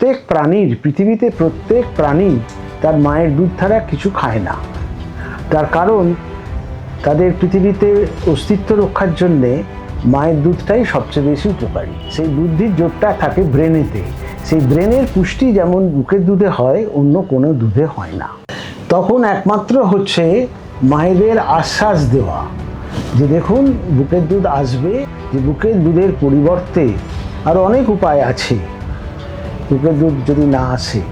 প্রত্যেক প্রাণীর, পৃথিবীতে প্রত্যেক প্রাণী তার মায়ের দুধ ছাড়া কিছু খায় না। তার কারণ তাদের পৃথিবীতে অস্তিত্ব রক্ষার জন্যে মায়ের দুধটাই সবচেয়ে বেশি উপকারী। সেই বুদ্ধির জোরটা থাকে ব্রেনেতে। সেই ব্রেনের পুষ্টি যেমন বুকের দুধে হয়, অন্য কোনো দুধে হয় না। তখন একমাত্র হচ্ছে মায়েদের আশ্বাস দেওয়া যে দেখুন বুকের দুধ আসবে, যে বুকের দুধের পরিবর্তে আরও অনেক উপায় আছে। বুকের দুধ যদি না আসে,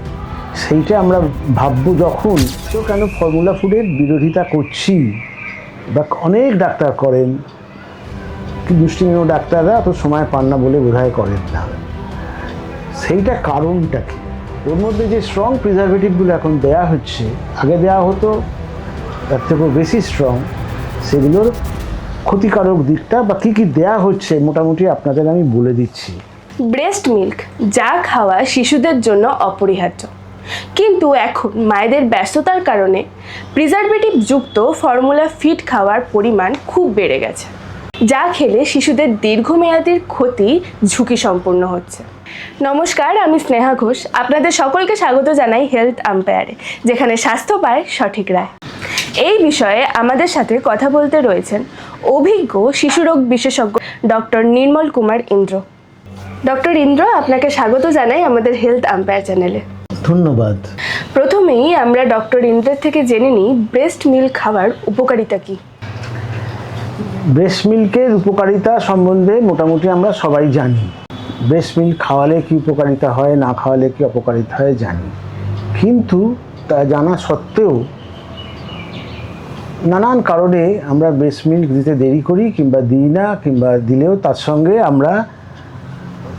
সেইটা আমরা ভাববো যখন। তো কেন ফর্মুলা ফুডের বিরোধিতা করছি, বা অনেক ডাক্তার করেন, মুষ্টিমেয় ডাক্তাররা তো সময় পান না বলে বোধহয় করেন না। সেইটা কারণটা কি? ওর মধ্যে যে স্ট্রং প্রিজারভেটিভগুলো এখন দেওয়া হচ্ছে, আগে দেওয়া হতো তার থেকেও বেশি স্ট্রং, সেগুলোর ক্ষতিকারক দিকটা বা কী কী দেওয়া হচ্ছে মোটামুটি আপনাদের আমি বলে দিচ্ছি। ব্রেস্ট মিল্ক যা খাওয়া শিশুদের জন্য অপরিহার্য, কিন্তু এখন মায়েদের ব্যস্ততার কারণে প্রিজারভেটিভ যুক্ত ফর্মুলা ফিড খাওয়ার পরিমাণ খুব বেড়ে গেছে, যা খেলে শিশুদের দীর্ঘমেয়াদী ক্ষতি ঝুঁকি সম্পন্ন হচ্ছে। নমস্কার, আমি স্নেহা ঘোষ। আপনাদের সকলকে স্বাগত জানাই হেলথ আম্পায়ারে, যেখানে স্বাস্থ্য পায় সঠিক রায়। এই বিষয়ে আমাদের সাথে কথা বলতে রয়েছেন অভিজ্ঞ শিশুরোগ বিশেষজ্ঞ ডক্টর নির্মল কুমার ইন্দ্র। ডক্টর ইন্দ্র, আপনাকে স্বাগত জানাই আমাদের হেলথ আম্পায়ার চ্যানেলে। ধন্যবাদ। প্রথমেই আমরা ডক্টর ইন্দ্রের থেকে জেনে নিই ব্রেস্ট মিল্ক খাওয়ার উপকারিতা কী। ব্রেস্ট মিল্কের উপকারিতা সম্বন্ধে মোটামুটি আমরা সবাই জানি। ব্রেস্ট মিল্ক খাওয়ালে কী উপকারিতা হয়, না খাওয়ালে কী অপকারিতা হয় জানি, কিন্তু তা জানা সত্ত্বেও নানান কারণে আমরা ব্রেস্ট মিল্ক দিতে দেরি করি, কিংবা দিই না, কিংবা দিলেও তার সঙ্গে আমরা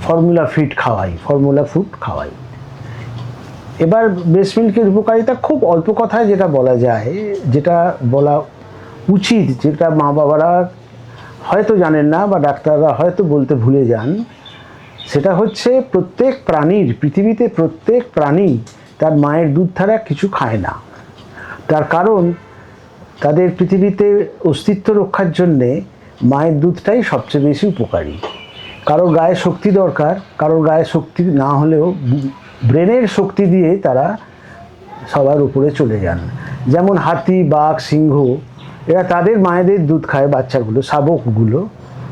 ফর্মুলা ফুড খাওয়াই। এবার ব্রেস্ট মিল্কের উপকারিতা খুব অল্প কথায় যেটা বলা যায়, যেটা বলা উচিত, যেটা মা বাবারা হয়তো জানেন না বা ডাক্তাররা হয়তো বলতে ভুলে যান, সেটা হচ্ছে প্রত্যেক প্রাণীর, পৃথিবীতে প্রত্যেক প্রাণী তার মায়ের দুধ ছাড়া কিছু খায় না। তার কারণ তাদের পৃথিবীতে অস্তিত্ব রক্ষার জন্যে মায়ের দুধটাই সবচেয়ে বেশি উপকারী। কারোর গায়ে শক্তি দরকার, কারোর গায়ে শক্তি না হলেও ব্রেনের শক্তি দিয়ে তারা সবার উপরে চলে যান। যেমন হাতি, বাঘ, সিংহ, এরা তাদের মায়েদের দুধ খায়, বাচ্চাগুলো, শাবকগুলো,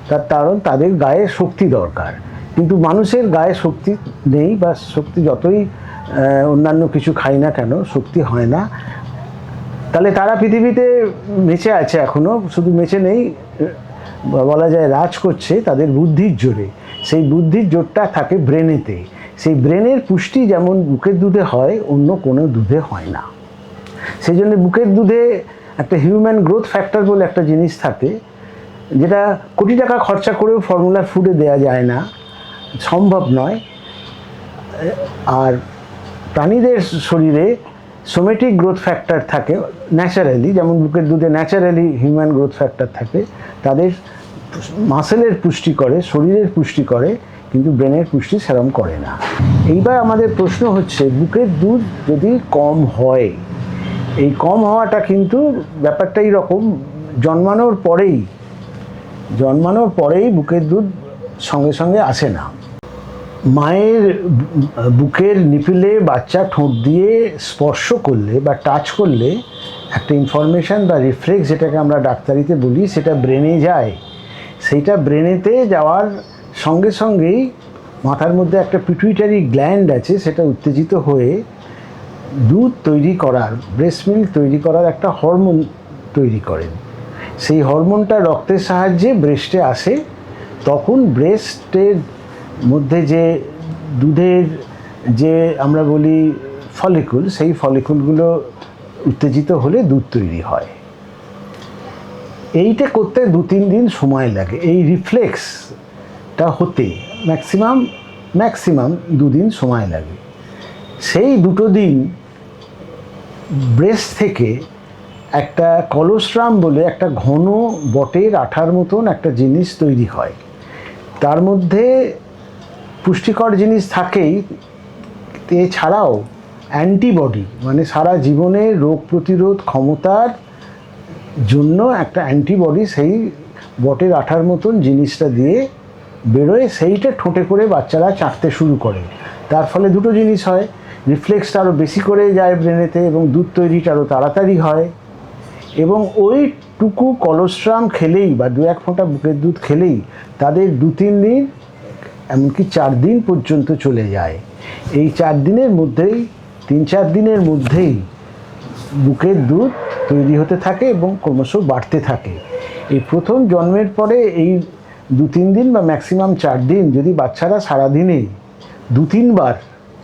তার কারণ তাদের গায়ে শক্তি দরকার। কিন্তু মানুষের গায়ে শক্তি নেই, বা শক্তি যতই অন্যান্য কিছু খাই না কেন শক্তি হয় না। তাহলে তারা পৃথিবীতে বেঁচে আছে এখনও, শুধু বেঁচে নেই, বলা যায় রাজ করছে তাদের বুদ্ধির জোরে। সেই বুদ্ধির জোরটা থাকে ব্রেনেতে। সেই ব্রেনের পুষ্টি যেমন বুকের দুধে হয়, অন্য কোনো দুধে হয় না। সেই জন্য বুকের দুধে একটা হিউম্যান গ্রোথ ফ্যাক্টর বলে একটা জিনিস থাকে, যেটা কোটি টাকা খরচা করেও ফর্মুলা ফুডে দেওয়া যায় না, সম্ভব নয়। আর প্রাণীদের শরীরে সোমেটিক গ্রোথ ফ্যাক্টর থাকে ন্যাচারালি, যেমন বুকের দুধে ন্যাচারালি হিউম্যান গ্রোথ ফ্যাক্টর থাকে। তাদের মাসেলের পুষ্টি করে, শরীরের পুষ্টি করে, কিন্তু ব্রেনের পুষ্টি সেরম করে না। এইবার আমাদের প্রশ্ন হচ্ছে, বুকের দুধ যদি কম হয়, এই কম হওয়াটা কিন্তু ব্যাপারটা এইরকম, জন্মানোর পরেই বুকের দুধ সঙ্গে সঙ্গে আসে না। মায়ের বুকের নিপিলে বাচ্চা ঠোঁট দিয়ে স্পর্শ করলে বা টাচ করলে একটা ইনফরমেশান বা রিফ্লেক্স, যেটাকে আমরা ডাক্তারিতে বলি, সেটা ব্রেনে যায়। সেইটা ব্রেনেতে যাওয়ার সঙ্গে সঙ্গেই মাথার মধ্যে একটা পিটুইটারি গ্ল্যান্ড আছে, সেটা উত্তেজিত হয়ে দুধ তৈরি করার, ব্রেস্ট মিল্ক তৈরি করার একটা হরমোন তৈরি করেন। সেই হরমোনটা রক্তের সাহায্যে ব্রেস্টে আসে। তখন ব্রেস্টের মধ্যে যে দুধের যে আমরা বলি ফলিকুল, সেই ফলিকুলগুলো উত্তেজিত হলে দুধ তৈরি হয়। এইটা করতে 2-3 দিন সময় লাগে। এই রিফ্লেক্সটা হতে ম্যাক্সিমাম 2 দিন সময় লাগে। সেই 2 দিন ব্রেস্ট থেকে একটা কলোস্ট্রাম বলে একটা ঘন বটের আঠার মতন একটা জিনিস তৈরি হয়। তার মধ্যে পুষ্টিকর জিনিস থাকেই, এছাড়াও অ্যান্টিবডি, মানে সারা জীবনের রোগ প্রতিরোধ ক্ষমতার জন্য একটা অ্যান্টিবডি সেই বটের আঠার মতন জিনিসটা দিয়ে বেরোয়, সেইটা ঠোঁটে করে বাচ্চারা চাটতে শুরু করে। তার ফলে দুটো জিনিস হয়, রিফ্লেক্সটা আরও বেশি করে যায় ব্রেনেতে এবং দুধ তৈরিটা আরও তাড়াতাড়ি হয়। এবং ওইটুকু কলোস্ট্রাম খেলেই বা 2-1 ফোঁটা বুকের দুধ খেলেই তাদের 2-3 দিন এমনকি 4 দিন পর্যন্ত চলে যায়। এই 4 দিনের মধ্যেই 3-4 দিনের মধ্যেই বুকের দুধ তৈরি হতে থাকে এবং ক্রমশ বাড়তে থাকে। এই প্রথম জন্মের পরে এই 2-3 দিন বা ম্যাক্সিমাম 4 দিন যদি বাচ্চারা সারাদিনে 2-3 বার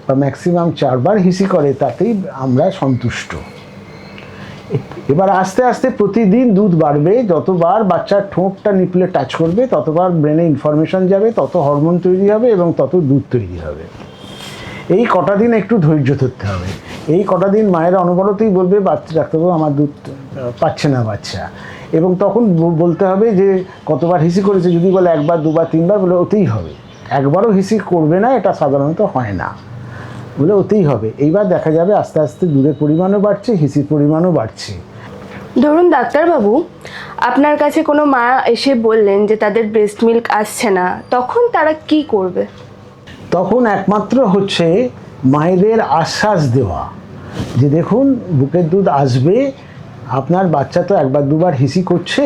বা ম্যাক্সিমাম 4 বার হিসি করে, তাতেই আমরা সন্তুষ্ট। এবার আস্তে আস্তে প্রতিদিন দুধ বাড়বে, যতবার বাচ্চার ঠোঁটটা নিপলে টাচ করবে ততবার ব্রেনে ইনফরমেশন যাবে, তত হরমোন তৈরি হবে এবং তত দুধ তৈরি হবে। এই কটা দিন একটু ধৈর্য ধরতে হবে। এই কটা দিন মায়েরা অনবরতই বলবে বাচ্চা ডাক্তারবাবু আমার দুধ পাচ্ছে না বাচ্চা, এবং তখন বলতে হবে যে কতবার হিসি করেছে। যদি বলে 1 বার 2 বার 3 বার, বলে ওতেই হবে। একবারও হিসি করবে না, এটা সাধারণত হয় না, বলে ওতেই হবে। এইবার দেখা যাবে আস্তে আস্তে দুধের পরিমাণও বাড়ছে, হিসির পরিমাণও বাড়ছে। ধরুন ডাক্তারবাবু, আপনার কাছে কোনো মা এসে বললেন যে তাদের ব্রেস্ট মিল্ক আসছে না, তখন তারা কি করবে? তখন একমাত্র হচ্ছে মায়েদের আশ্বাস দেওয়া যে দেখুন বুকের দুধ আসবে, আপনার বাচ্চা তো 1 বার 2 বার হিসি করছে,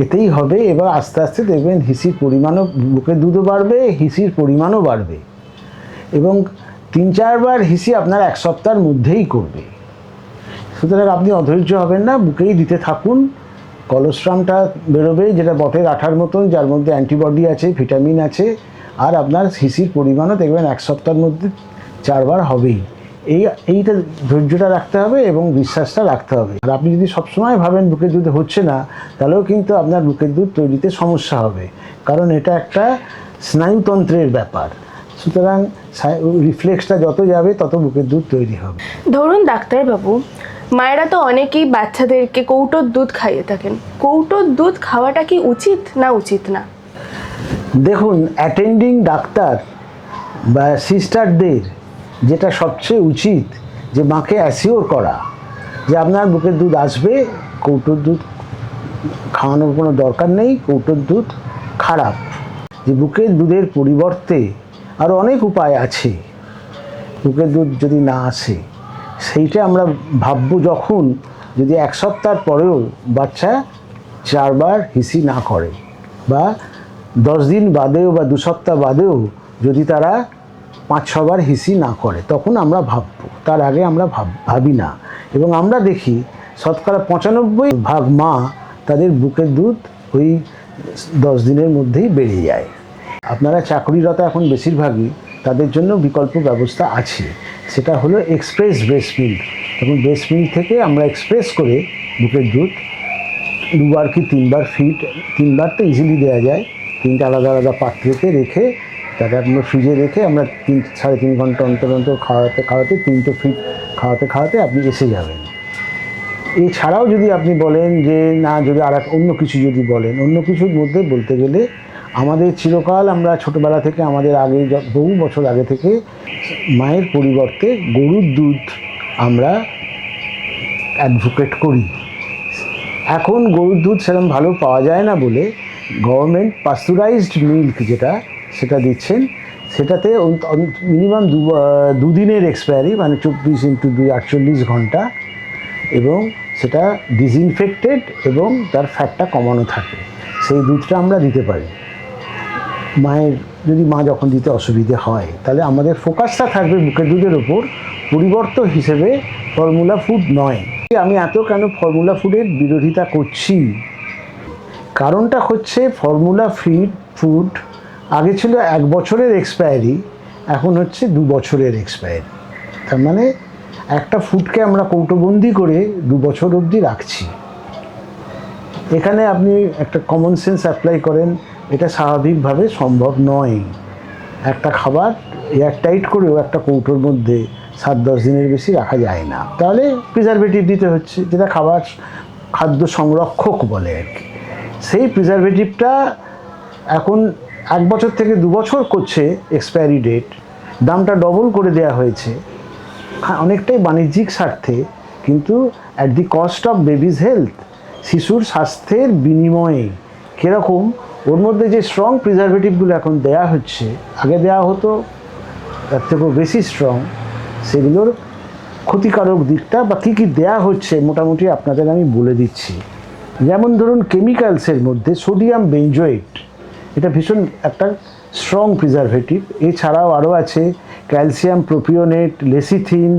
এতেই হবে। এবার আস্তে আস্তে দেখবেন হিসির পরিমাণও, বুকের দুধও বাড়বে, হিসির পরিমাণও বাড়বে, এবং 3-4 বার হিসি আপনার 1 সপ্তাহের মধ্যেই করবে। সুতরাং আপনি অধৈর্য হবেন না, বুকেই দিতে থাকুন। কলোস্ট্রামটা বেরোবে, যেটা বটের আঠার মতন, যার মধ্যে অ্যান্টিবডি আছে, ভিটামিন আছে, আর আপনার হিসির পরিমাণও দেখবেন 1 সপ্তাহের মধ্যে 4 বার হবেই। এইটা ধৈর্যটা রাখতে হবে এবং বিশ্বাসটা রাখতে হবে। আর আপনি যদি সবসময় ভাবেন বুকের দুধ হচ্ছে না, তাহলেও কিন্তু আপনার বুকের দুধ তৈরিতে সমস্যা হবে, কারণ এটা একটা স্নায়ুতন্ত্রের ব্যাপার। সুতরাং রিফ্লেক্সটা যত যাবে তত বুকের দুধ তৈরি হবে। ধরুন ডাক্তারবাবু, মায়েরা তো অনেকেই বাচ্চাদেরকে কৌটোর দুধ খাইয়ে থাকেন। কৌটোর দুধ খাওয়াটা কি উচিত না উচিত না? দেখুন, অ্যাটেন্ডিং ডাক্তার বা সিস্টারদের যেটা সবচেয়ে উচিত যে মাকে অ্যাসিওর করা যে আপনার বুকের দুধ আসবে, কৌটোর দুধ খাওয়ানোর কোনো দরকার নেই, কৌটোর দুধ খারাপ। যে বুকের দুধের পরিবর্তে আরও অনেক উপায় আছে, বুকের দুধ যদি না আসে সেইটা আমরা ভাববো যখন, যদি 1 সপ্তাহ পরেও বাচ্চা 4 বার হিসি না করে, বা 10 দিন বাদেও বা 2 সপ্তাহ বাদেও যদি তারা 5-6 বার হিসি না করে, তখন আমরা ভাববো। তার আগে আমরা ভাবি না। এবং আমরা দেখি শতকরা 95% মা তাদের বুকের দুধ ওই 10 দিনের মধ্যেই বেড়ে যায়। আপনারা চাকরিরত এখন বেশিরভাগই, তাদের জন্য বিকল্প ব্যবস্থা আছে, সেটা হলো এক্সপ্রেস ব্রেস্ট মিল্ক। তখন ব্রেস্ট মিল্ক থেকে আমরা এক্সপ্রেস করে বুকের দুধ 2 বার কি 3 বার ফিড, 3 বার তো ইজিলি দেওয়া যায়, 3টে আলাদা আলাদা পাত্রতে রেখে তাকে আমরা ফ্রিজে রেখে আমরা 3-3.5 ঘন্টা অন্তর অন্তর খাওয়াতে 3টে ফিড খাওয়াতে আপনি এসে যাবেন। এছাড়াও যদি আপনি বলেন যে না, যদি আর অন্য কিছু যদি বলেন, অন্য কিছুর মধ্যে বলতে গেলে আমাদের চিরকাল, আমরা ছোটোবেলা থেকে, আমাদের আগে বহু বছর আগে থেকে মায়ের পরিবর্তে গরুর দুধ আমরা অ্যাডভোকেট করি। এখন গরুর দুধ সেরকম ভালো পাওয়া যায় না বলে গভর্নমেন্ট পাস্তুরাইজড মিল্ক যেটা, সেটা দিচ্ছেন। সেটাতে মিনিমাম 2 দিনের এক্সপায়ারি, মানে 24x2 48 ঘন্টা, এবং সেটা ডিসইনফেক্টেড এবং তার ফ্যাটটা কমানো থাকে। সেই দুধটা আমরা দিতে পারি মায়ের, যদি মা যখন দিতে অসুবিধে হয়, তাহলে আমাদের ফোকাসটা থাকবে বুকের দুধের ওপর, পরিবর্তন হিসেবে ফর্মুলা ফুড নয়। আমি এত কেন ফর্মুলা ফুডের বিরোধিতা করছি, কারণটা হচ্ছে ফর্মুলা ফুড আগে ছিল 1 বছরের এক্সপায়ারি, এখন হচ্ছে 2 বছরের এক্সপায়ারি। তার মানে একটা ফুডকে আমরা কৌটোবন্দি করে 2 বছর অবধি রাখছি। এখানে আপনি একটা কমন সেন্স অ্যাপ্লাই করেন, এটা স্বাভাবিকভাবে সম্ভব নয়। একটা খাবার এয়ারটাইট করেও একটা কৌটোর মধ্যে 7-10 দিনের বেশি রাখা যায় না, তাহলে প্রিজারভেটিভ দিতে হচ্ছে, যেটা খাদ্য সংরক্ষক বলে আর কি। সেই প্রিজারভেটিভটা এখন 1 বছর থেকে 2 বছর করছে এক্সপায়ারি ডেট, দামটা ডবল করে দেওয়া হয়েছে, অনেকটাই বাণিজ্যিক স্বার্থে, কিন্তু at the cost of babies health, শিশুর স্বাস্থ্যের বিনিময়ে। কীরকম? ওর মধ্যে যে স্ট্রং প্রিজারভেটিভগুলো এখন দেয়া হচ্ছে, আগে দেওয়া হতো তার থেকেও বেশি স্ট্রং, সেগুলোর ক্ষতিকারক দিকটা বা কী কী দেয়া হচ্ছে মোটামুটি আপনাদের আমি বলে দিচ্ছি। যেমন ধরুন কেমিক্যালসের মধ্যে সোডিয়াম বেঞ্জোয়েট, এটা ভীষণ একটা স্ট্রং প্রিজারভেটিভ। এছাড়াও আরও আছে calcium propionate, lecithin,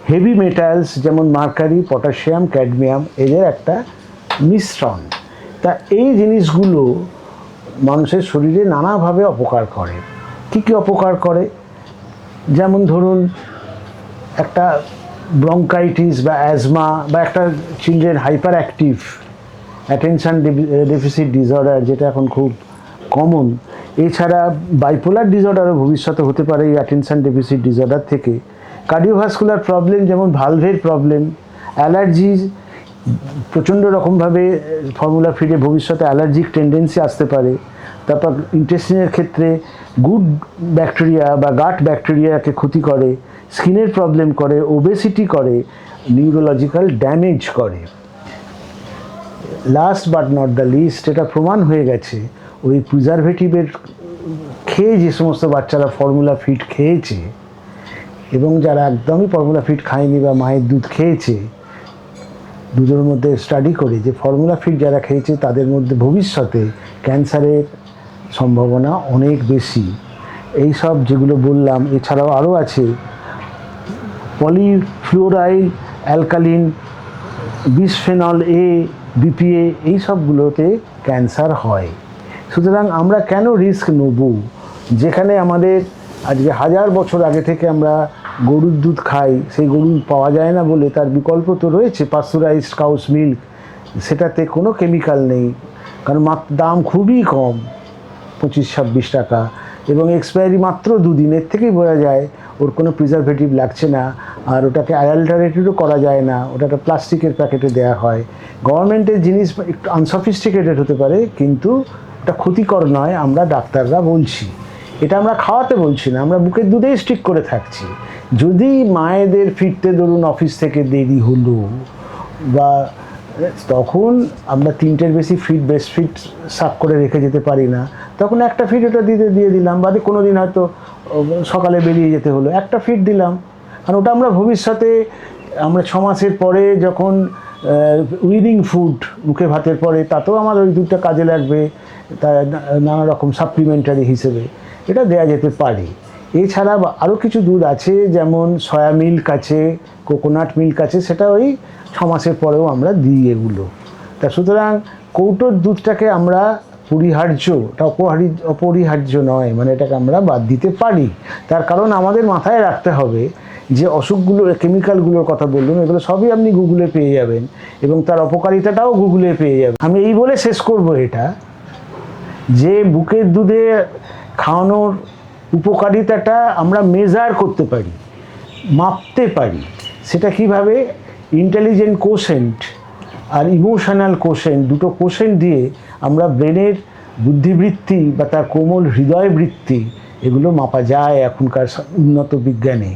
heavy metals যেমন মার্কারি, পটাশিয়াম, ক্যাডমিয়াম, এদের একটা মিশ্রণ। তা এই জিনিসগুলো মানুষের শরীরে নানাভাবে অপকার করে। কী কী অপকার করে? যেমন ধরুন একটা ব্রঙ্কাইটিস বা অ্যাজমা, বা একটা children hyper active attention deficit disorder, যেটা এখন খুব কমন। এছাড়া বাইপোলার ডিসঅর্ডারও ভবিষ্যতে হতে পারে এই অ্যাটেনশন ডেফিসিট ডিসঅর্ডার থেকে। কার্ডিওভাস্কুলার প্রবলেম যেমন ভালভের প্রবলেম, অ্যালার্জি, প্রচণ্ড রকমভাবে ফর্মুলা ফিডে ভবিষ্যতে অ্যালার্জিক টেন্ডেন্সি আসতে পারে। তারপর ইন্টেস্টিনের ক্ষেত্রে গুড ব্যাকটেরিয়া বা গাট ব্যাকটেরিয়াকে ক্ষতি করে, স্কিনের প্রবলেম করে, ওবেসিটি করে, নিউরোলজিক্যাল ড্যামেজ করে। Last but not the list, এটা প্রমাণ হয়ে গেছে ওই প্রিজারভেটিভের খেয়ে যে সমস্ত বাচ্চারা ফর্মুলা ফিড খেয়েছে এবং যারা একদমই ফর্মুলা ফিড খায়নি বা মায়ের দুধ খেয়েছে, দুধের মধ্যে স্টাডি করে যে ফর্মুলা ফিড যারা খেয়েছে তাদের মধ্যে ভবিষ্যতে ক্যান্সারের সম্ভাবনা অনেক বেশি। এই সব যেগুলো বললাম, এছাড়াও আরও আছে পলিফ্লোরাইল অ্যালকালিন, বিসফেনল এ, বিপিএ, এই সবগুলোতে ক্যান্সার হয়। সুতরাং আমরা কেন রিস্ক নেব? যেখানে আমাদের আজকে 1000 বছর আগে থেকে আমরা গরুর দুধ খাই, সেই গরু পাওয়া যায় না বলে তার বিকল্প তো রয়েছে পাস্তুরাইজড কাউস মিল্ক, সেটাতে কোনো কেমিক্যাল নেই, কারণ দাম খুবই কম, 25-26 টাকা, এবং এক্সপায়ারি মাত্র 2 দিনের থেকেই বোঝা যায় ওর কোনো প্রিজারভেটিভ লাগছে না, আর ওটাকে অ্যাডাল্টারেটেডও করা যায় না, ওটা একটা প্লাস্টিকের প্যাকেটে দেওয়া হয়। গভর্নমেন্টের জিনিস একটু আনসফিস্টিকেটেড হতে পারে, কিন্তু এটা ক্ষতিকর নয়, আমরা ডাক্তাররা বলছি। এটা আমরা খাওয়াতে বলছি না, আমরা বুকের দুধেই স্টিক করে থাকছি। যদি মায়েদের ফিরতে ধরুন অফিস থেকে দেরি হলো, বা তখন আমরা 3টের বেশি ফিড বেস্ট ফিড সাক করে রেখে যেতে পারি না, তখন একটা ফিড ওটা দিয়ে দিলাম, বাদে কোনো দিন হয়তো সকালে বেরিয়ে যেতে হলো, একটা ফিড দিলাম, কারণ ওটা আমরা ভবিষ্যতে আমরা 6 মাসের পরে যখন উইনিং ফুড মুখে ভাতের পরে, তাতেও আমার ওই দুধটা কাজে লাগবে, তা নানা রকম সাপ্লিমেন্টারি হিসেবে এটা দেয়া যেতে পারে। এছাড়া আরও কিছু দুধ আছে, যেমন সয়া মিল্ক আছে, কোকোনাট মিল্ক আছে, সেটা ওই 6 মাসের পরেও আমরা দিই এগুলো। তা সুতরাং কৌটোর দুধটাকে আমরা পরিহার্য, এটা অপরিহার্য নয়, মানে এটাকে আমরা বাদ দিতে পারি। তার কারণ আমাদের মাথায় রাখতে হবে যে অসুখগুলো, কেমিক্যালগুলোর কথা বললাম, এগুলো সবই আপনি গুগলে পেয়ে যাবেন এবং তার অপকারিতাটাও গুগলে পেয়ে যাবেন। আমি এই বলে শেষ করব এটা, যে বুকের দুধে খাওয়ানোর উপকারিতাটা আমরা মেজার করতে পারি, মাপতে পারি। সেটা কিভাবে? ইন্টেলিজেন্ট কোশেন্ট আর ইমোশনাল কোশেন্ট, দুটো কোশেন্ট দিয়ে আমরা ব্রেনের বুদ্ধিবৃত্তি বা তার কোমল হৃদয় বৃত্তি, এগুলো মাপা যায় এখনকার উন্নত বিজ্ঞানে।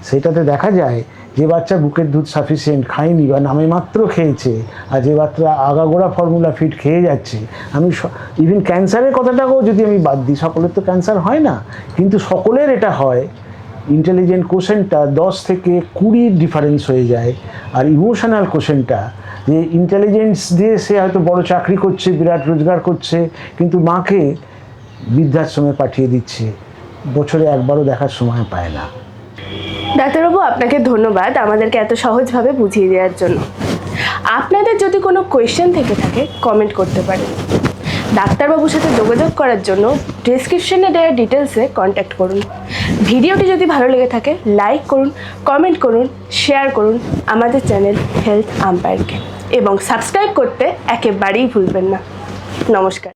সেটাতে দেখা যায় যে বাচ্চা বুকের দুধ সাফিসিয়েন্ট খায়নি বা নামে মাত্র খেয়েছে, আর যে বাচ্চা আগাগোড়া ফর্মুলা ফিড খেয়ে যাচ্ছে, আমি ইভেন ক্যান্সারের কথাটাকেও যদি আমি বাদ দিই, সকলের তো ক্যান্সার হয় না, কিন্তু সকলের এটা হয়, ইন্টেলিজেন্ট কোশেন্টটা 10 থেকে 20 ডিফারেন্স হয়ে যায়। আর ইমোশনাল কোশেন্টটা, যে ইন্টেলিজেন্স দিয়ে সে হয়তো বড় চাকরি করছে, বিরাট রোজগার করছে, কিন্তু মাকে বৃদ্ধাশ্রমে পাঠিয়ে দিচ্ছে, বছরে একবারও দেখার সময় পায় না। ডাক্তারবাবু, আপনাকে ধন্যবাদ আমাদেরকে এত সহজভাবে বুঝিয়ে দেওয়ার জন্য। আপনাদের যদি কোনো কোয়েশ্চেন থেকে থাকে কমেন্ট করতে পারেন। ডাক্তারবাবুর সাথে যোগাযোগ করার জন্য ডেসক্রিপশনে দেওয়া ডিটেলসে কন্ট্যাক্ট করুন। ভিডিওটি যদি ভালো লেগে থাকে লাইক করুন, কমেন্ট করুন, শেয়ার করুন আমাদের চ্যানেল হেলথ আম্পায়ারকে, এবং সাবস্ক্রাইব করতে একেবারেই ভুলবেন না। নমস্কার।